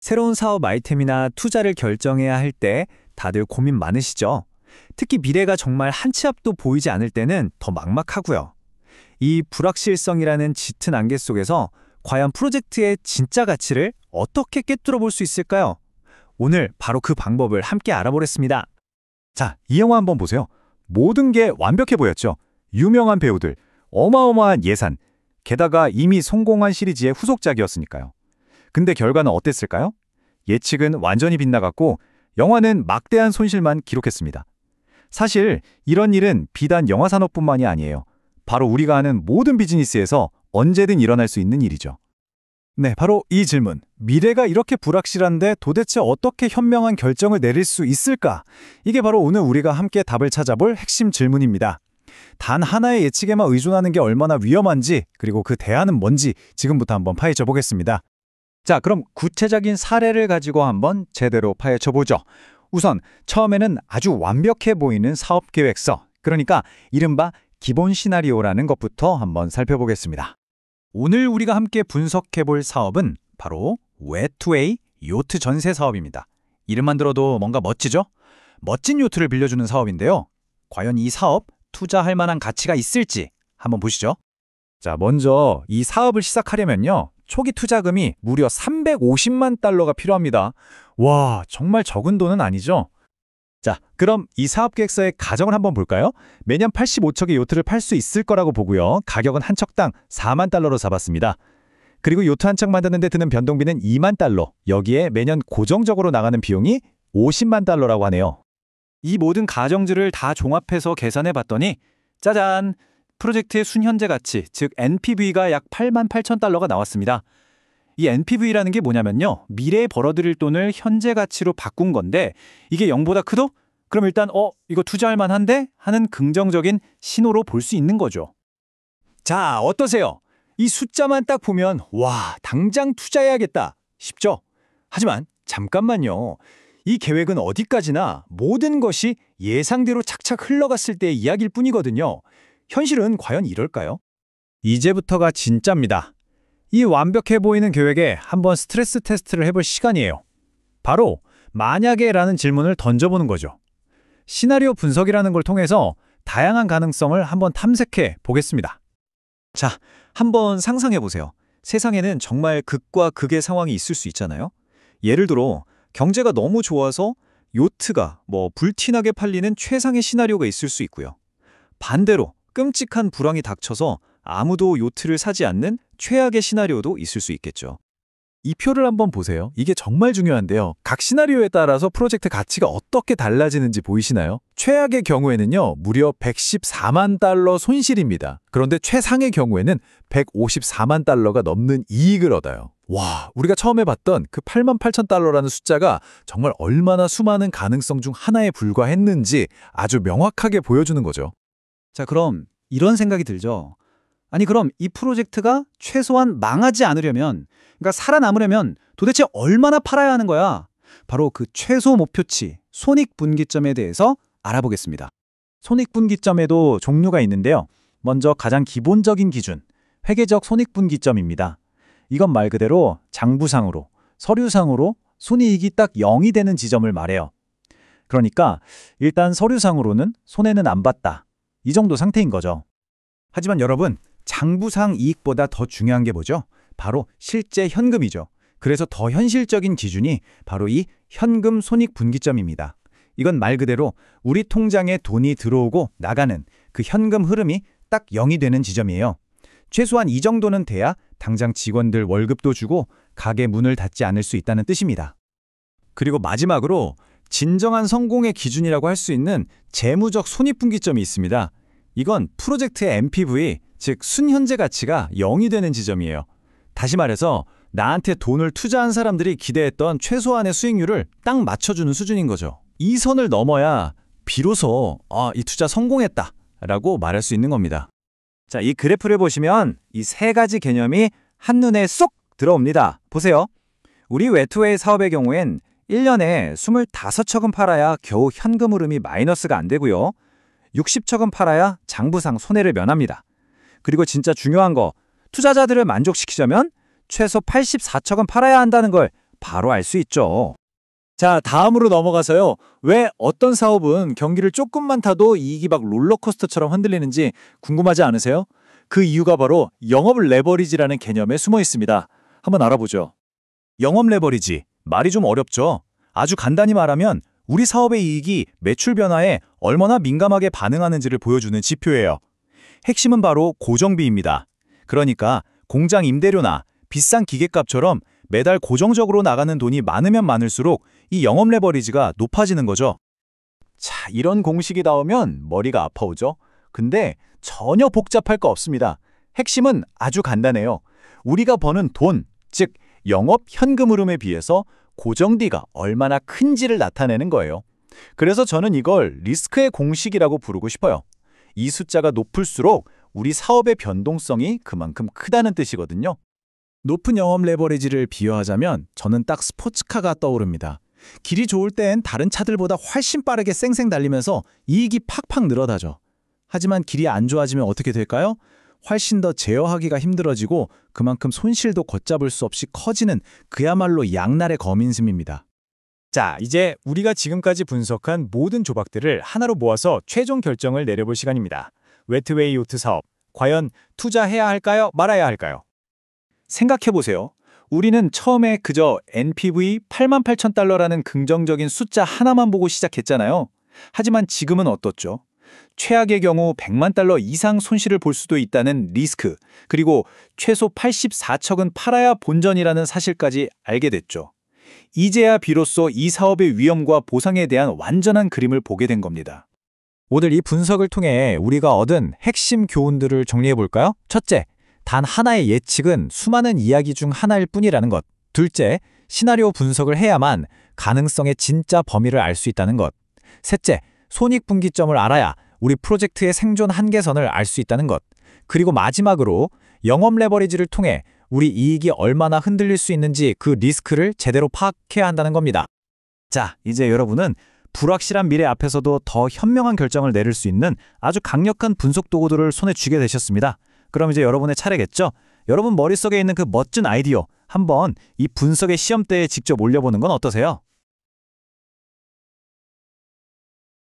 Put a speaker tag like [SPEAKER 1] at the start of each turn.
[SPEAKER 1] 새로운 사업 아이템이나 투자를 결정해야 할 때 다들 고민 많으시죠? 특히 미래가 정말 한 치 앞도 보이지 않을 때는 더 막막하고요. 이 불확실성이라는 짙은 안개 속에서 과연 프로젝트의 진짜 가치를 어떻게 꿰뚫어 볼 수 있을까요? 오늘 바로 그 방법을 함께 알아보겠습니다.
[SPEAKER 2] 자, 이 영화 한번 보세요. 모든 게 완벽해 보였죠. 유명한 배우들, 어마어마한 예산, 게다가 이미 성공한 시리즈의 후속작이었으니까요. 근데 결과는 어땠을까요? 예측은 완전히 빗나갔고 영화는 막대한 손실만 기록했습니다. 사실 이런 일은 비단 영화 산업뿐만이 아니에요. 바로 우리가 아는 모든 비즈니스에서 언제든 일어날 수 있는 일이죠.
[SPEAKER 1] 네, 바로 이 질문. 미래가 이렇게 불확실한데 도대체 어떻게 현명한 결정을 내릴 수 있을까? 이게 바로 오늘 우리가 함께 답을 찾아볼 핵심 질문입니다. 단 하나의 예측에만 의존하는 게 얼마나 위험한지, 그리고 그 대안은 뭔지 지금부터 한번 파헤쳐 보겠습니다. 자, 그럼 구체적인 사례를 가지고 한번 제대로 파헤쳐 보죠. 우선 처음에는 아주 완벽해 보이는 사업 계획서, 그러니까 이른바 기본 시나리오라는 것부터 한번 살펴보겠습니다. 오늘 우리가 함께 분석해 볼 사업은 바로 웨투웨이 요트 전세 사업입니다. 이름만 들어도 뭔가 멋지죠? 멋진 요트를 빌려주는 사업인데요. 과연 이 사업 투자할 만한 가치가 있을지 한번 보시죠. 자, 먼저 이 사업을 시작하려면요. 초기 투자금이 무려 350만 달러가 필요합니다. 와, 정말 적은 돈은 아니죠? 자, 그럼 이 사업 계획서의 가정을 한번 볼까요? 매년 85척의 요트를 팔 수 있을 거라고 보고요. 가격은 한 척당 4만 달러로 잡았습니다. 그리고 요트 한 척 만드는 데 드는 변동비는 2만 달러, 여기에 매년 고정적으로 나가는 비용이 50만 달러라고 하네요. 이 모든 가정들을 다 종합해서 계산해 봤더니 짜잔! 프로젝트의 순현재 가치, 즉 NPV가 약 8만 8천 달러가 나왔습니다. 이 NPV라는 게 뭐냐면요. 미래에 벌어들일 돈을 현재 가치로 바꾼 건데 이게 0보다 크도? 그럼 일단 이거 투자할 만한데? 하는 긍정적인 신호로 볼 수 있는 거죠. 자, 어떠세요? 이 숫자만 딱 보면 와, 당장 투자해야겠다 싶죠? 하지만 잠깐만요. 이 계획은 어디까지나 모든 것이 예상대로 착착 흘러갔을 때의 이야기일 뿐이거든요. 현실은 과연 이럴까요? 이제부터가 진짜입니다. 이 완벽해 보이는 계획에 한번 스트레스 테스트를 해볼 시간이에요. 바로 만약에라는 질문을 던져보는 거죠. 시나리오 분석이라는 걸 통해서 다양한 가능성을 한번 탐색해 보겠습니다. 자, 한번 상상해 보세요. 세상에는 정말 극과 극의 상황이 있을 수 있잖아요. 예를 들어 경제가 너무 좋아서 요트가 불티나게 팔리는 최상의 시나리오가 있을 수 있고요. 반대로 끔찍한 불황이 닥쳐서 아무도 요트를 사지 않는 최악의 시나리오도 있을 수 있겠죠. 이 표를 한번 보세요. 이게 정말 중요한데요. 각 시나리오에 따라서 프로젝트 가치가 어떻게 달라지는지 보이시나요? 최악의 경우에는요, 무려 114만 달러 손실입니다. 그런데 최상의 경우에는 154만 달러가 넘는 이익을 얻어요. 와, 우리가 처음에 봤던 그 8만 8천 달러라는 숫자가 정말 얼마나 수많은 가능성 중 하나에 불과했는지 아주 명확하게 보여주는 거죠. 자, 그럼 이런 생각이 들죠. 아니, 그럼 이 프로젝트가 최소한 망하지 않으려면, 그러니까 살아남으려면 도대체 얼마나 팔아야 하는 거야? 바로 그 최소 목표치, 손익분기점에 대해서 알아보겠습니다. 손익분기점에도 종류가 있는데요. 먼저 가장 기본적인 기준, 회계적 손익분기점입니다. 이건 말 그대로 장부상으로, 서류상으로 손이익이 딱 0이 되는 지점을 말해요. 그러니까 일단 서류상으로는 손해는 안 봤다. 이 정도 상태인 거죠. 하지만 여러분, 장부상 이익보다 더 중요한 게 뭐죠? 바로 실제 현금이죠. 그래서 더 현실적인 기준이 바로 이 현금 손익분기점입니다. 이건 말 그대로 우리 통장에 돈이 들어오고 나가는 그 현금 흐름이 딱 0이 되는 지점이에요. 최소한 이 정도는 돼야 당장 직원들 월급도 주고 가게 문을 닫지 않을 수 있다는 뜻입니다. 그리고 마지막으로 진정한 성공의 기준이라고 할 수 있는 재무적 손익분기점이 있습니다. 이건 프로젝트의 NPV, 즉 순현재 가치가 0이 되는 지점이에요. 다시 말해서 나한테 돈을 투자한 사람들이 기대했던 최소한의 수익률을 딱 맞춰주는 수준인 거죠. 이 선을 넘어야 비로소 이 투자 성공했다 라고 말할 수 있는 겁니다. 자, 이 그래프를 보시면 이 세 가지 개념이 한눈에 쏙 들어옵니다. 보세요. 우리 웨투웨이 사업의 경우엔 1년에 25척은 팔아야 겨우 현금 흐름이 마이너스가 안 되고요. 60척은 팔아야 장부상 손해를 면합니다. 그리고 진짜 중요한 거, 투자자들을 만족시키려면 최소 84척은 팔아야 한다는 걸 바로 알 수 있죠. 자, 다음으로 넘어가서요. 왜 어떤 사업은 경기를 조금만 타도 이익이 막 롤러코스터처럼 흔들리는지 궁금하지 않으세요? 그 이유가 바로 영업 레버리지라는 개념에 숨어 있습니다. 한번 알아보죠. 영업 레버리지, 말이 좀 어렵죠? 아주 간단히 말하면 우리 사업의 이익이 매출 변화에 얼마나 민감하게 반응하는지를 보여주는 지표예요. 핵심은 바로 고정비입니다. 그러니까 공장 임대료나 비싼 기계값처럼 매달 고정적으로 나가는 돈이 많으면 많을수록 이 영업 레버리지가 높아지는 거죠. 자, 이런 공식이 나오면 머리가 아파오죠? 근데 전혀 복잡할 거 없습니다. 핵심은 아주 간단해요. 우리가 버는 돈, 즉 영업 현금 흐름에 비해서 고정비가 얼마나 큰지를 나타내는 거예요. 그래서 저는 이걸 리스크의 공식이라고 부르고 싶어요. 이 숫자가 높을수록 우리 사업의 변동성이 그만큼 크다는 뜻이거든요. 높은 영업 레버리지를 비유하자면 저는 딱 스포츠카가 떠오릅니다. 길이 좋을 땐 다른 차들보다 훨씬 빠르게 쌩쌩 달리면서 이익이 팍팍 늘어나죠. 하지만 길이 안 좋아지면 어떻게 될까요? 훨씬 더 제어하기가 힘들어지고 그만큼 손실도 걷잡을 수 없이 커지는 그야말로 양날의 검인심입니다. 자, 이제 우리가 지금까지 분석한 모든 조박들을 하나로 모아서 최종 결정을 내려볼 시간입니다. 웨트웨이 요트 사업, 과연 투자해야 할까요? 말아야 할까요? 생각해보세요. 우리는 처음에 그저 NPV 88,000달러라는 긍정적인 숫자 하나만 보고 시작했잖아요. 하지만 지금은 어떻죠? 최악의 경우 100만 달러 이상 손실을 볼 수도 있다는 리스크, 그리고 최소 84척은 팔아야 본전이라는 사실까지 알게 됐죠. 이제야 비로소 이 사업의 위험과 보상에 대한 완전한 그림을 보게 된 겁니다. 오늘 이 분석을 통해 우리가 얻은 핵심 교훈들을 정리해볼까요? 첫째, 단 하나의 예측은 수많은 이야기 중 하나일 뿐이라는 것. 둘째, 시나리오 분석을 해야만 가능성의 진짜 범위를 알 수 있다는 것. 셋째, 손익분기점을 알아야 우리 프로젝트의 생존 한계선을 알 수 있다는 것. 그리고 마지막으로 영업 레버리지를 통해 우리 이익이 얼마나 흔들릴 수 있는지 그 리스크를 제대로 파악해야 한다는 겁니다. 자, 이제 여러분은 불확실한 미래 앞에서도 더 현명한 결정을 내릴 수 있는 아주 강력한 분석 도구들을 손에 쥐게 되셨습니다. 그럼 이제 여러분의 차례겠죠? 여러분 머릿속에 있는 그 멋진 아이디어 한번 이 분석의 시험대에 직접 올려보는 건 어떠세요?